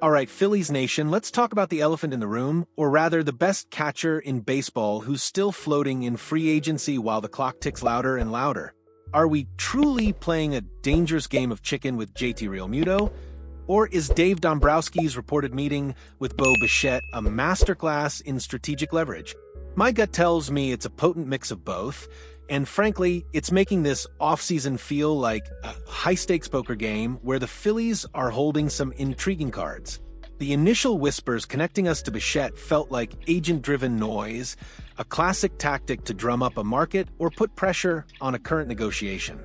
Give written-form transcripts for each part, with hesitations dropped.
All right, Phillies Nation, let's talk about the elephant in the room, or rather the best catcher in baseball who's still floating in free agency while the clock ticks louder and louder. Are we truly playing a dangerous game of chicken with JT Realmuto? Or is Dave Dombrowski's reported meeting with Bo Bichette a masterclass in strategic leverage? My gut tells me it's a potent mix of both, and frankly, it's making this offseason feel like a high-stakes poker game where the Phillies are holding some intriguing cards. The initial whispers connecting us to Bichette felt like agent-driven noise, a classic tactic to drum up a market or put pressure on a current negotiation.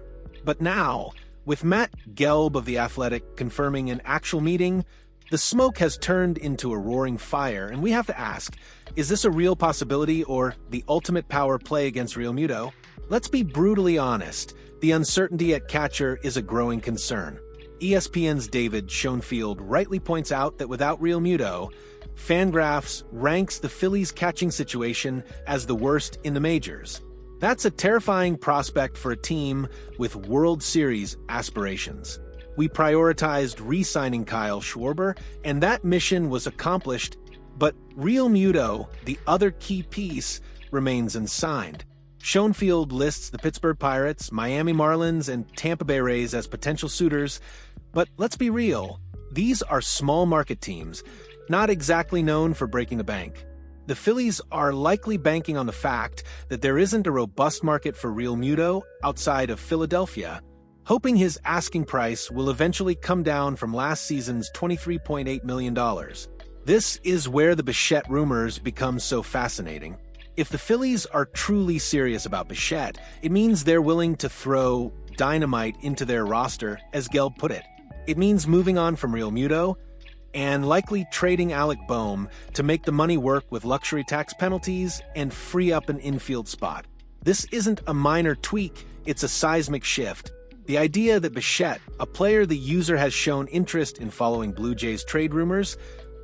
But now, with Matt Gelb of The Athletic confirming an actual meeting, the smoke has turned into a roaring fire, and we have to ask, is this a real possibility or the ultimate power play against Realmuto? Let's be brutally honest, the uncertainty at catcher is a growing concern. ESPN's David Schoenfield rightly points out that without Realmuto, Fangraphs ranks the Phillies' catching situation as the worst in the majors. That's a terrifying prospect for a team with World Series aspirations. We prioritized re-signing Kyle Schwarber, and that mission was accomplished, but Realmuto, the other key piece, remains unsigned. Schoenfield lists the Pittsburgh Pirates, Miami Marlins, and Tampa Bay Rays as potential suitors, but let's be real, these are small market teams, not exactly known for breaking the bank. The Phillies are likely banking on the fact that there isn't a robust market for Realmuto outside of Philadelphia, hoping his asking price will eventually come down from last season's $23.8 million. This is where the Bichette rumors become so fascinating. If the Phillies are truly serious about Bichette, it means they're willing to throw dynamite into their roster, as Gelb put it. It means moving on from Realmuto and likely trading Alec Bohm to make the money work with luxury tax penalties and free up an infield spot. This isn't a minor tweak, it's a seismic shift. The idea that Bichette, a player the user has shown interest in following Blue Jays trade rumors,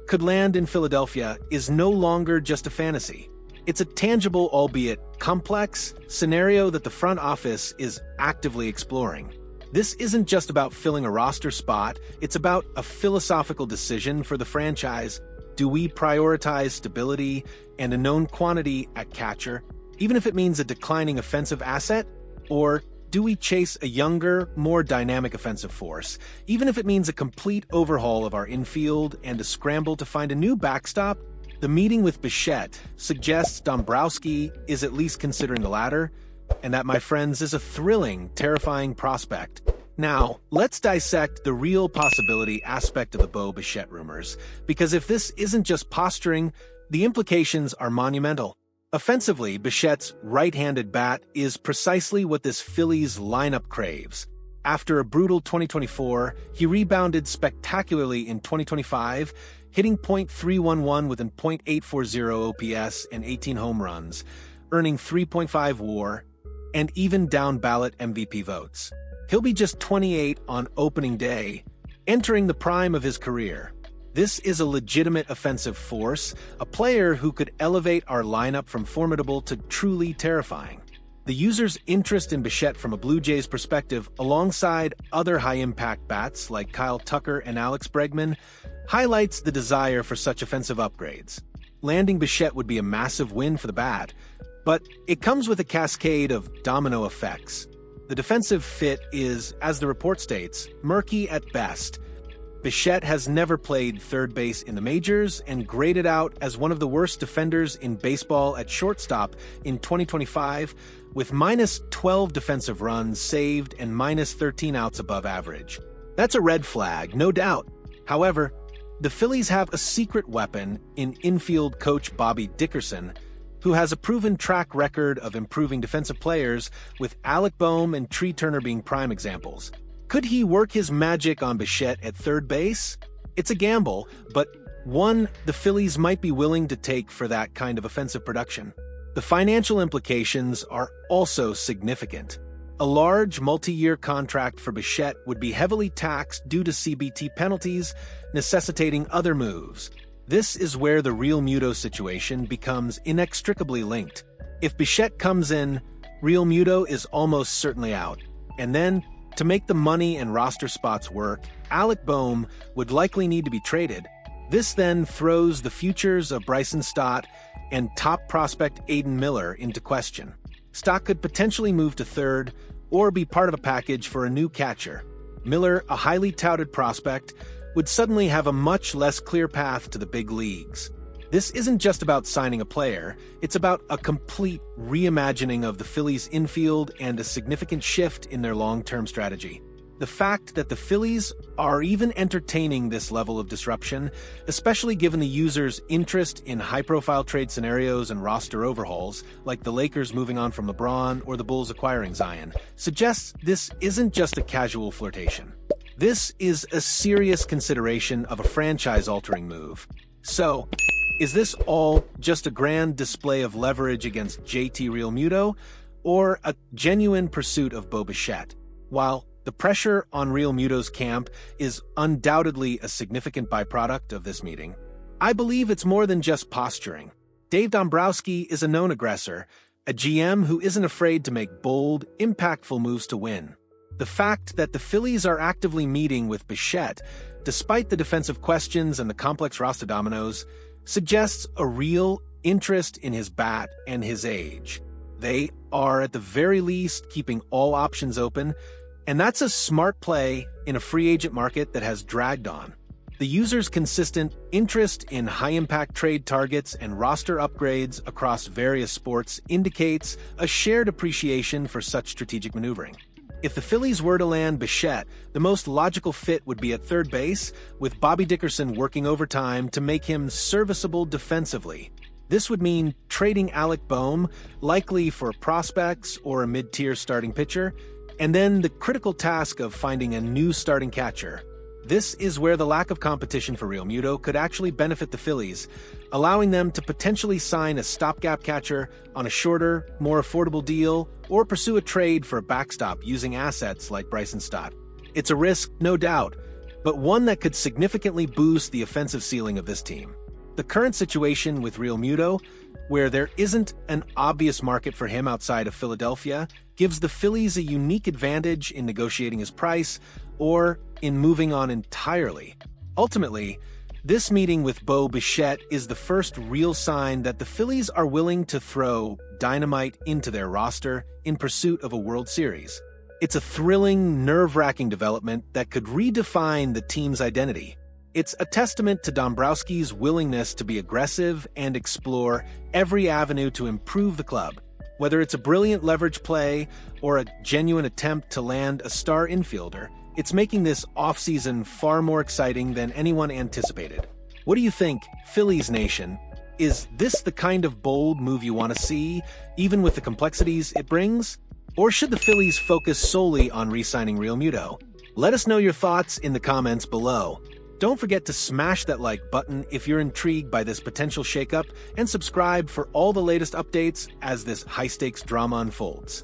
could land in Philadelphia is no longer just a fantasy. It's a tangible, albeit complex, scenario that the front office is actively exploring. This isn't just about filling a roster spot, it's about a philosophical decision for the franchise. Do we prioritize stability and a known quantity at catcher, even if it means a declining offensive asset? Or do we chase a younger, more dynamic offensive force, even if it means a complete overhaul of our infield and a scramble to find a new backstop? The meeting with Bichette suggests Dombrowski is at least considering the latter, and that, my friends, is a thrilling, terrifying prospect. Now, let's dissect the real possibility aspect of the Bo Bichette rumors, because if this isn't just posturing, the implications are monumental. Offensively, Bichette's right-handed bat is precisely what this Phillies lineup craves. After a brutal 2024, he rebounded spectacularly in 2025, hitting .311 with an .840 OPS and 18 home runs, earning 3.5 WAR, and even down-ballot MVP votes. He'll be just 28 on opening day, entering the prime of his career. This is a legitimate offensive force, a player who could elevate our lineup from formidable to truly terrifying. The user's interest in Bichette from a Blue Jays perspective, alongside other high-impact bats like Kyle Tucker and Alex Bregman, highlights the desire for such offensive upgrades. Landing Bichette would be a massive win for the bat, but it comes with a cascade of domino effects. The defensive fit is, as the report states, murky at best. Bichette has never played third base in the majors and graded out as one of the worst defenders in baseball at shortstop in 2025, with minus 12 defensive runs saved and minus 13 outs above average. That's a red flag, no doubt. However, the Phillies have a secret weapon in infield coach Bobby Dickerson, who has a proven track record of improving defensive players, with Alec Bohm and Tree Turner being prime examples. Could he work his magic on Bichette at third base? It's a gamble, but one the Phillies might be willing to take for that kind of offensive production. The financial implications are also significant. A large multi-year contract for Bichette would be heavily taxed due to CBT penalties, necessitating other moves. This is where the Realmuto situation becomes inextricably linked. If Bichette comes in, Realmuto is almost certainly out. And then, to make the money and roster spots work, Alec Bohm would likely need to be traded, This then throws the futures of Bryson Stott and top prospect Aiden Miller into question. Stott could potentially move to third or be part of a package for a new catcher. Miller, a highly touted prospect, would suddenly have a much less clear path to the big leagues. This isn't just about signing a player, it's about a complete reimagining of the Phillies' infield and a significant shift in their long-term strategy. The fact that the Phillies are even entertaining this level of disruption, especially given the users' interest in high-profile trade scenarios and roster overhauls, like the Lakers moving on from LeBron or the Bulls acquiring Zion, suggests this isn't just a casual flirtation. This is a serious consideration of a franchise-altering move. So, is this all just a grand display of leverage against JT Realmuto, or a genuine pursuit of Bo Bichette? While the pressure on Realmuto's camp is undoubtedly a significant byproduct of this meeting, I believe it's more than just posturing. Dave Dombrowski is a known aggressor, a GM who isn't afraid to make bold, impactful moves to win. The fact that the Phillies are actively meeting with Bichette, despite the defensive questions and the complex roster dominoes, suggests a real interest in his bat and his age. They are, at the very least, keeping all options open, and that's a smart play in a free agent market that has dragged on. The users' consistent interest in high-impact trade targets and roster upgrades across various sports indicates a shared appreciation for such strategic maneuvering. If the Phillies were to land Bichette, the most logical fit would be at third base, with Bobby Dickerson working overtime to make him serviceable defensively. This would mean trading Alec Bohm, likely for prospects or a mid-tier starting pitcher, and then the critical task of finding a new starting catcher. This is where the lack of competition for Realmuto could actually benefit the Phillies, allowing them to potentially sign a stopgap catcher on a shorter, more affordable deal, or pursue a trade for a backstop using assets like Bryson Stott. It's a risk, no doubt, but one that could significantly boost the offensive ceiling of this team. The current situation with Realmuto, where there isn't an obvious market for him outside of Philadelphia, gives the Phillies a unique advantage in negotiating his price or in moving on entirely. Ultimately, this meeting with Bo Bichette is the first real sign that the Phillies are willing to throw dynamite into their roster in pursuit of a World Series. It's a thrilling, nerve-wracking development that could redefine the team's identity. It's a testament to Dombrowski's willingness to be aggressive and explore every avenue to improve the club. Whether it's a brilliant leverage play or a genuine attempt to land a star infielder, it's making this offseason far more exciting than anyone anticipated. What do you think, Phillies Nation? Is this the kind of bold move you want to see, even with the complexities it brings? Or should the Phillies focus solely on re-signing Realmuto? Let us know your thoughts in the comments below. Don't forget to smash that like button if you're intrigued by this potential shakeup, and subscribe for all the latest updates as this high-stakes drama unfolds.